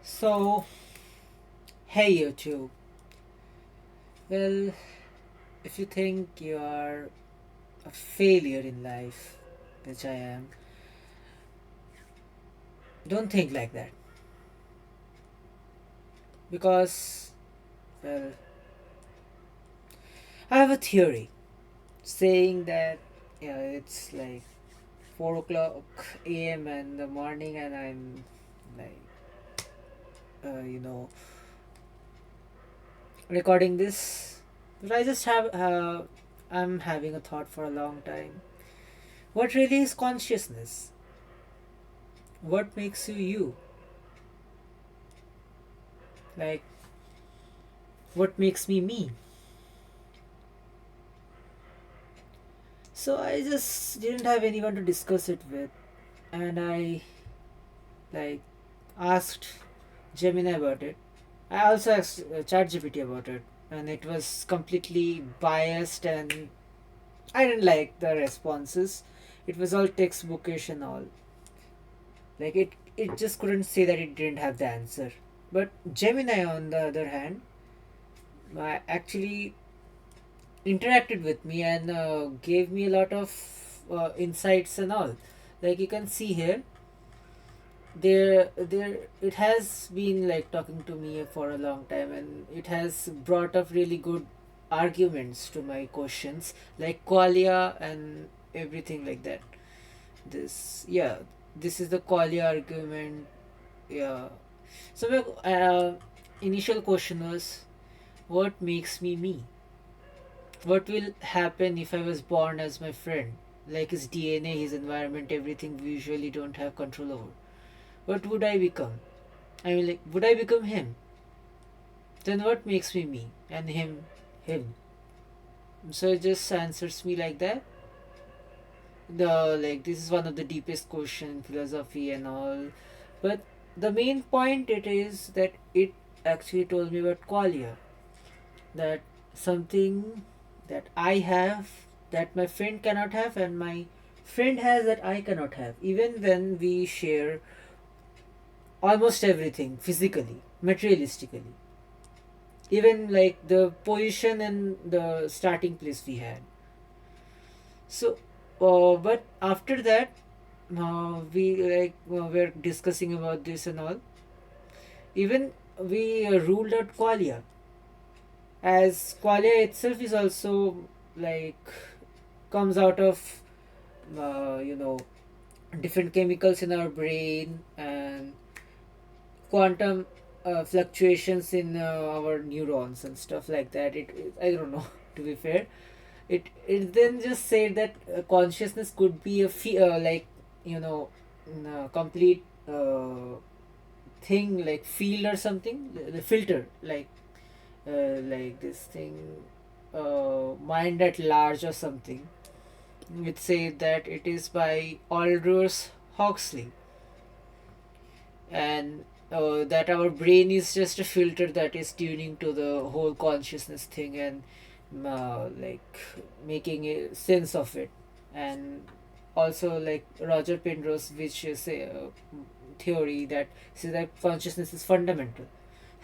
So, hey you two. Well, if you think you are a failure in life, which I am, don't think like that. Because, well, I have a theory saying that, it's like 4 o'clock a.m. in the morning and I'm like, uh, you know, recording this. But I'm having a thought for a long time. What really is consciousness? What makes you you? Like, what makes me me? So I just didn't have anyone to discuss it with, and I like asked Gemini about it. I also asked ChatGPT about it, and it was completely biased, and I didn't like the responses. It was all textbookish and all. Like it just couldn't say that it didn't have the answer. But Gemini, on the other hand, actually interacted with me and gave me a lot of insights and all. Like you can see here, there it has been like talking to me for a long time, and it has brought up really good arguments to my questions, like qualia and everything like that. This yeah, this is the qualia argument. Yeah. So my initial question was, what makes me me? What will happen if I was born as my friend? Like his DNA, his environment, everything we usually don't have control over. What would I become? I mean, like, would I become him? Then what makes me me? And him, him. So it just answers me like that. This is one of the deepest question in philosophy and all. But the main point it is that it actually told me about qualia. That something that I have that my friend cannot have and my friend has that I cannot have. Even when we share almost everything physically, materialistically. Even like the position and the starting place we had. So, but after that, we were discussing about this and all. Even we ruled out qualia, as qualia itself is also like comes out of you know different chemicals in our brain and quantum fluctuations in our neurons and stuff like that. I don't know to be fair. It then just said that consciousness could be a you know complete thing like field or something, the filter like this thing, mind at large or something. It says that it is by Aldous Huxley, and that our brain is just a filter that is tuning to the whole consciousness thing and like making a sense of it. And also like Roger Penrose, which is a theory that says that consciousness is fundamental.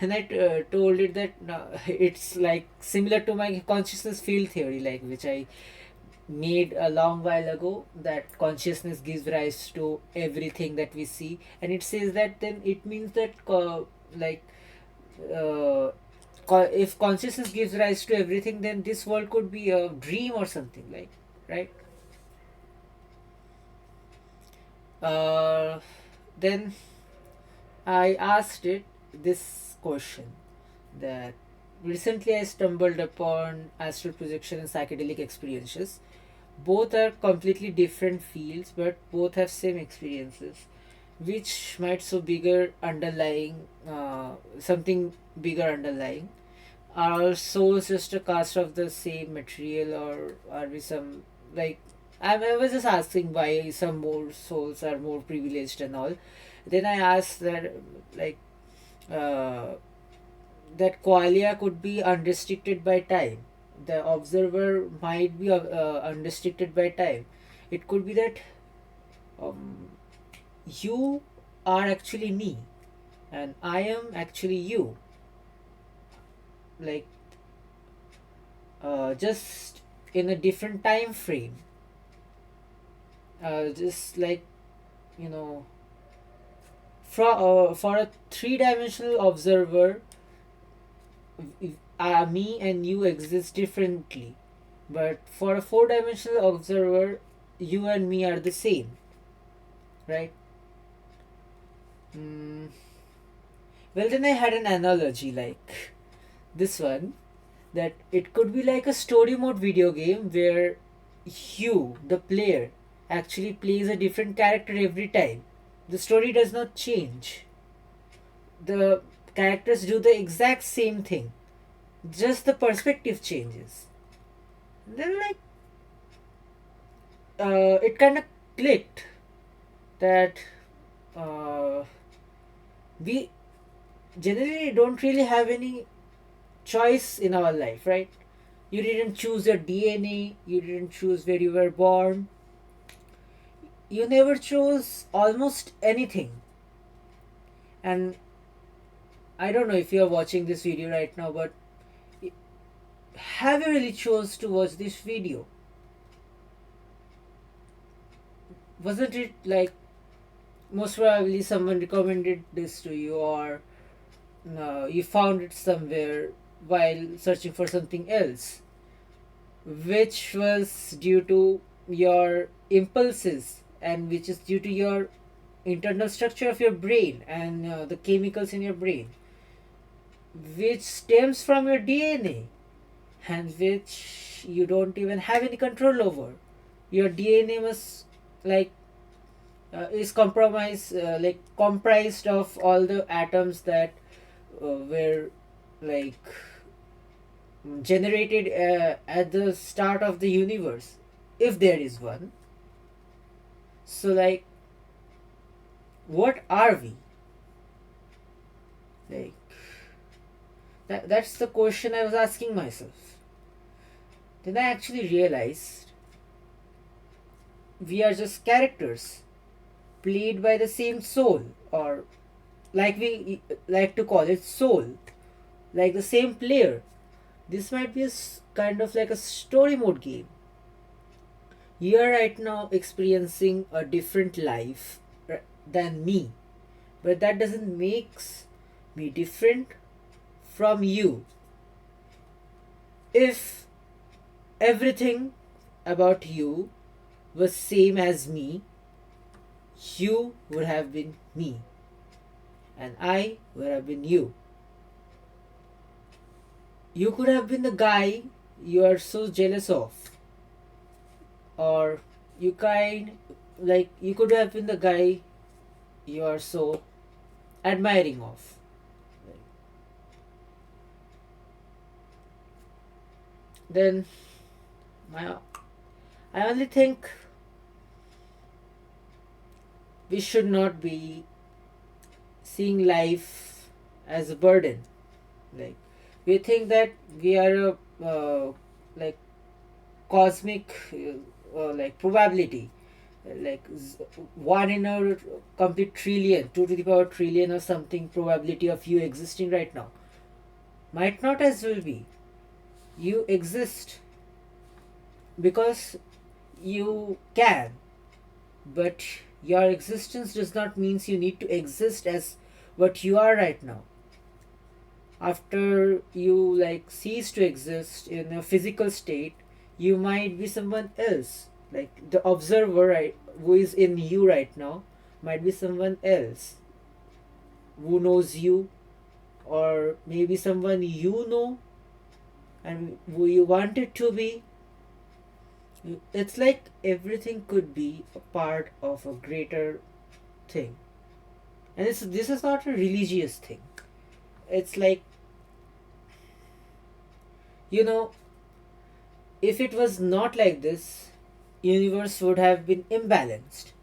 And I told it that it's like similar to my consciousness field theory, like which I made a long while ago, that consciousness gives rise to everything that we see. And it says that then it means that like uh, if consciousness gives rise to everything, then this world could be a dream or something, like, right? uh, then I asked it this question, that recently I stumbled upon astral projection and psychedelic experiences. Both are completely different fields, but both have same experiences. Which might so bigger underlying something bigger underlying? Are our souls just a cast of the same material, or are we some like? I was just asking why some more souls are more privileged and all. Then I asked that like uh, that qualia could be unrestricted by time. The observer might be unrestricted by time. It could be that um, you are actually me, and I am actually you. Like, just in a different time frame. Just like, you know, for a three-dimensional observer, me and you exist differently. But for a four-dimensional observer, you and me are the same, right? Mm, well, then I had an analogy like this one, that it could be like a story mode video game where you, the player, actually plays a different character every time. The story does not change. The characters do the exact same thing, just the perspective changes. Then, like, it kind of clicked that uh, we generally don't really have any choice in our life, right? You didn't choose your DNA, you didn't choose where you were born, you never chose almost anything. And I don't know if you're watching this video right now, but have you really chose to watch this video? Wasn't it like most probably someone recommended this to you, or you found it somewhere while searching for something else, which was due to your impulses and which is due to your internal structure of your brain and the chemicals in your brain, which stems from your DNA and which you don't even have any control over. Your DNA was like is compromised, like comprised of all the atoms that were like generated at the start of the universe, if there is one. So, like, what are we? Like, that's the question I was asking myself. Then I actually realized we are just characters played by the same soul, or like we like to call it soul, like the same player. This might be kind of like a story mode game. You are right now experiencing a different life than me, but that doesn't makes me different from you. If everything about you was same as me, you would have been me and I would have been you. You could have been the guy you are so jealous of, or you could have been the guy you are so admiring of. Then my I only think we should not be seeing life as a burden. Like, we think that we are a like cosmic like probability, like 1 in a complete trillion, 2 to the power trillion or something probability of you existing right now. Might not as well be. You exist because you can, but your existence does not means you need to exist as what you are right now. After you like cease to exist in a physical state, you might be someone else. Like the observer, right, who is in you right now might be someone else who knows you, or maybe someone you know and who you want it to be. It's like everything could be a part of a greater thing. And this is not a religious thing. It's like, you know, if it was not like this, universe would have been imbalanced,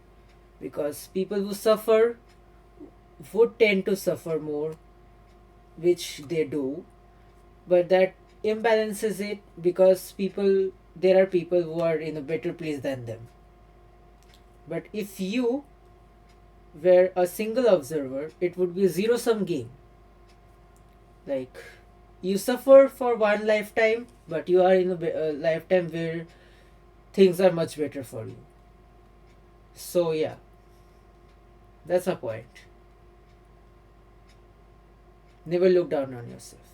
because people who suffer would tend to suffer more, which they do, but that imbalances it because there are people who are in a better place than them. But if you where a single observer, it would be a zero sum game. Like, you suffer for one lifetime, but you are in a lifetime where things are much better for you. So, yeah, that's my point. Never look down on yourself.